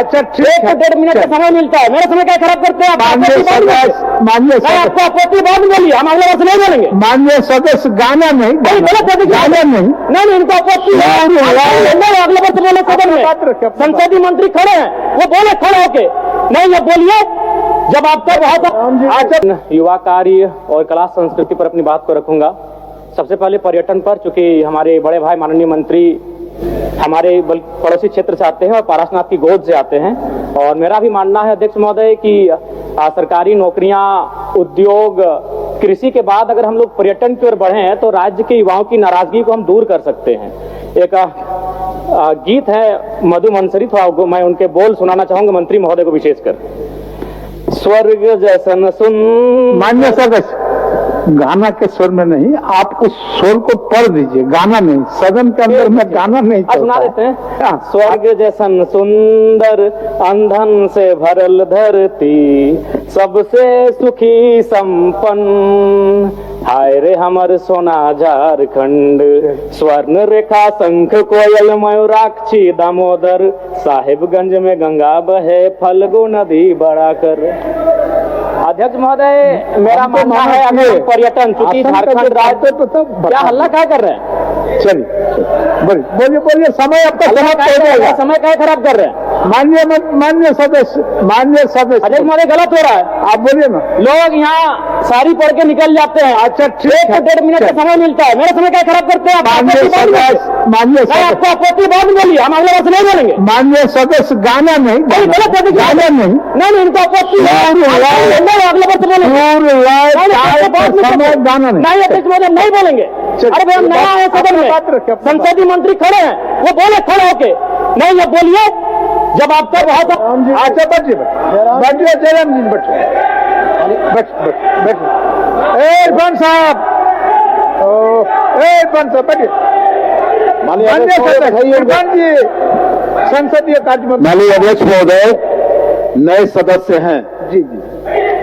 अच्छा ठीक है, 1.5 मिनट का समय मिलता है, मेरा समय क्या खराब करते हैं आप? माननीय आपको आपत्ति बाद में बोलिए, हम अगले वर्ष नहीं बोलेंगे। माननीय सदस्य गाना नहीं, गलत है, गाना नहीं। नहीं, इनको आपत्ति है, अगले वर्ष बोले सदन में। संसदीय मंत्री खड़े हैं, वो बोले खड़े होके, नहीं अब बोलिए जब आपका बहुत। युवा कार्य और कला संस्कृति पर अपनी बात को रखूंगा। सबसे पहले पर्यटन पर, चूंकि हमारे बड़े भाई माननीय मंत्री हमारे पड़ोसी क्षेत्र से आते हैं और पारसनाथ की गोद से आते हैं, और मेरा भी मानना है अध्यक्ष महोदय कि सरकारी नौकरियां, उद्योग, कृषि के बाद अगर हम लोग पर्यटन की ओर बढ़े हैं तो राज्य के युवाओं की नाराजगी को हम दूर कर सकते हैं। एक गीत है मधु मंसरी, थोड़ा मैं उनके बोल सुनाना चाहूंगा मंत्री महोदय को विशेषकर। स्वर्ग जैसन सुन, मान्य सदस्य गाना के स्वर में नहीं, आप उस स्वर को पढ़ दीजिए, गाना नहीं। सदन के अंदर में गाना नहीं सुना देते हैं। स्वर्ग जैसन सुंदर अंधन से भरल धरती, सबसे सुखी संपन्न, हाय रे हमर सोना झारखंड, स्वर्ण रेखा शंख कोयल मयूराक्षी दामोदर, साहिबगंज में गंगा बहे फल्गु नदी बड़ा कर। अध्यक्ष महोदय मेरा मानना है अगर पर्यटन, चूंकि झारखंड राज्य तो क्या हल्ला क्या कर रहे हैं? चलिए बोलिए, समय आपका समय क्या खराब कर रहे हैं? माननीय सदस्य अध्यक्ष महोदय गलत हो रहा है, आप बोलिए ना। लोग यहाँ साड़ी पढ़ के निकल जाते हैं। अच्छा ठीक है, 1.5 मिनट का समय मिलता है, मेरा समय क्या खराब करते हैं आप? आपको आपत्ति बाद में बोलिए, हम अगले वर्ष नहीं बोलेंगे। माननीय सदस्य गाना नहीं, गलत है, गाना नहीं। नहीं, इनको आपत्ति अगले वर्ष बोलेंगे। गाना नहीं अध्यक्ष महोदय नहीं बोलेंगे। अरे भाई हम नया है सदन में, संसदीय मंत्री खड़े हैं, वो बोले खड़े होके, नहीं अब बोलिए जब आपका बहुत। अच्छा बैठिए जयराम जी, बैठिए। इरफान साहब बैठिए। इरफान जी संसदीय कार्य मंत्री। माननीय अध्यक्ष महोदय, नए सदस्य हैं जी,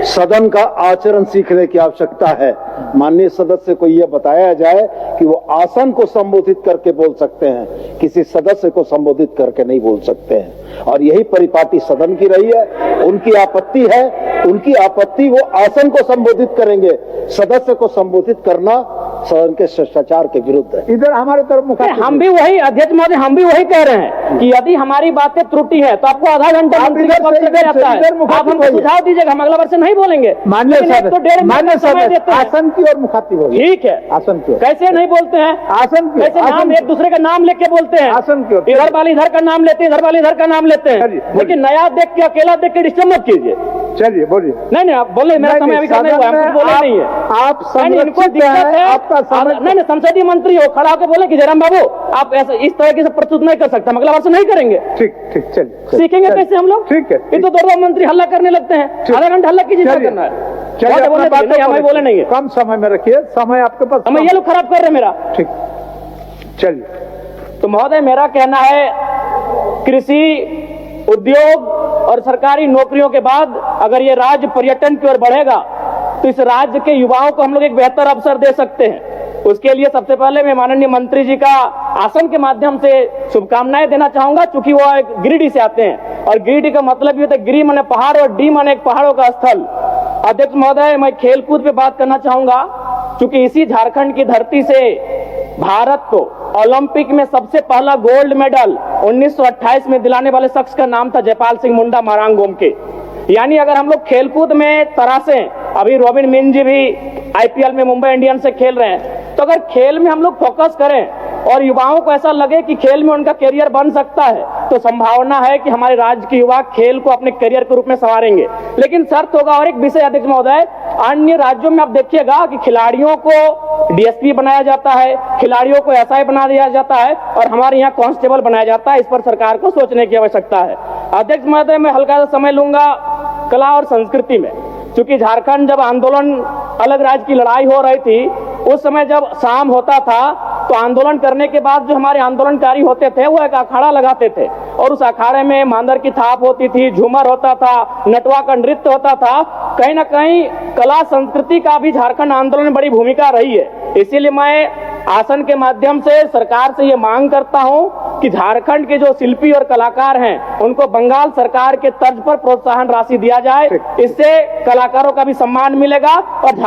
सदन का आचरण सीखने की आवश्यकता है। माननीय सदस्य को यह बताया जाए कि वो आसन को संबोधित करके बोल सकते हैं, किसी सदस्य को संबोधित करके नहीं बोल सकते हैं, और यही परिपाटी सदन की रही है। उनकी आपत्ति है, उनकी आपत्ति वो आसन को संबोधित करेंगे, सदस्य को संबोधित करना सदन के शिष्टाचार के विरुद्ध है। इधर हमारे तरफ हम भी वही अध्यक्ष महोदय, हम भी वही कह रहे हैं कि यदि हमारी बातें त्रुटि है तो आपको आधा घंटा मंत्री का वक्त दिया जाता है, आप हमको सुझाव दीजिएगा, हम अगला वर्ष नहीं बोलेंगे। माननीय तो 1.5 मिनट समय देते हैं। आसन की और मुखातिब होगी। ठीक है, आसन की ओर कैसे नहीं बोलते हैं? आसन की कैसे नाम एक दूसरे का नाम लेके बोलते हैं? आसन की ओर इधर वाली इधर का नाम लेते हैं, इधर वाली इधर का नाम लेते हैं, लेकिन नया देख के अकेला देख के डिस्टर्ब मत कीजिए। चलिए बोलिए। नहीं आप बोले, मेरा समय अभी खत्म हुआ, हम कुछ बोले नहीं है। आप इनको दिक्कत है, आपका समय नहीं संसदीय मंत्री हो, खड़ा होकर बोले कि जयराम बाबू आप ऐसा इस तरह से प्रस्तुत नहीं कर सकते, हम अगला वर्ष नहीं करेंगे। ठीक चलिए। सीखेंगे कैसे हम लोग? ठीक है, ये तो दो मंत्री हल्ला करने लगते हैं, आधा घंटा हल्ला कीजिए, क्या करना है? हमें बोले नहीं है, कम समय में रखिए, समय आपके पास। हमें ये लोग खराब कर रहे हैं मेरा। ठीक, चलिए। तो महोदय मेरा कहना है, कृषि, उद्योग और सरकारी नौकरियों के बाद अगर ये राज्य पर्यटन की ओर बढ़ेगा तो इस राज्य के युवाओं को हम लोग एक बेहतर अवसर दे सकते हैं। उसके लिए सबसे पहले मैं माननीय मंत्री जी का आसन के माध्यम से शुभकामनाएं देना चाहूंगा, चूंकि वो एक गिरिडीह से आते हैं और गिरिडीह का मतलब ये होता है गिरी माने पहाड़ और डी माने एक पहाड़ों का स्थल। अध्यक्ष महोदय मैं खेलकूद पे बात करना चाहूंगा, क्योंकि इसी झारखंड की धरती से भारत को ओलंपिक में सबसे पहला गोल्ड मेडल 1928 में दिलाने वाले शख्स का नाम था जयपाल सिंह मुंडा मारांगोम के। यानी अगर हम लोग खेलकूद में तरासें, अभी रॉबिन मिन जी भी आईपीएल में मुंबई इंडियंस से खेल रहे हैं, तो अगर खेल में हम लोग फोकस करें और युवाओं को ऐसा लगे कि खेल में उनका करियर बन सकता है, तो संभावना है कि हमारे राज्य के युवा खेल को अपने करियर के रूप में संवारेंगे। लेकिन शर्त होगा, और एक विषय अध्यक्ष महोदय, अन्य राज्यों में आप देखिएगा कि खिलाड़ियों को डीएसपी बनाया जाता है, खिलाड़ियों को एसआई बना दिया जाता है, और हमारे यहाँ कांस्टेबल बनाया जाता है। इस पर सरकार को सोचने की आवश्यकता है। अध्यक्ष महोदय मैं हल्का सा समय लूंगा कला और संस्कृति में, क्योंकि झारखंड जब आंदोलन, अलग राज्य की लड़ाई हो रही थी, उस समय जब शाम होता था तो आंदोलन करने के बाद जो हमारे आंदोलनकारी होते थे वो एक अखाड़ा लगाते थे, और उस अखाड़े में मांदर की थाप होती थी, झूमर होता था, नटवा का नृत्य होता था। कहीं ना कहीं कला संस्कृति का भी झारखंड आंदोलन में बड़ी भूमिका रही है। इसीलिए मैं आसन के माध्यम से सरकार से ये मांग करता हूं कि झारखंड के जो शिल्पी और कलाकार हैं उनको बंगाल सरकार के तर्ज पर प्रोत्साहन राशि दिया जाए। इससे कलाकारों का भी सम्मान मिलेगा और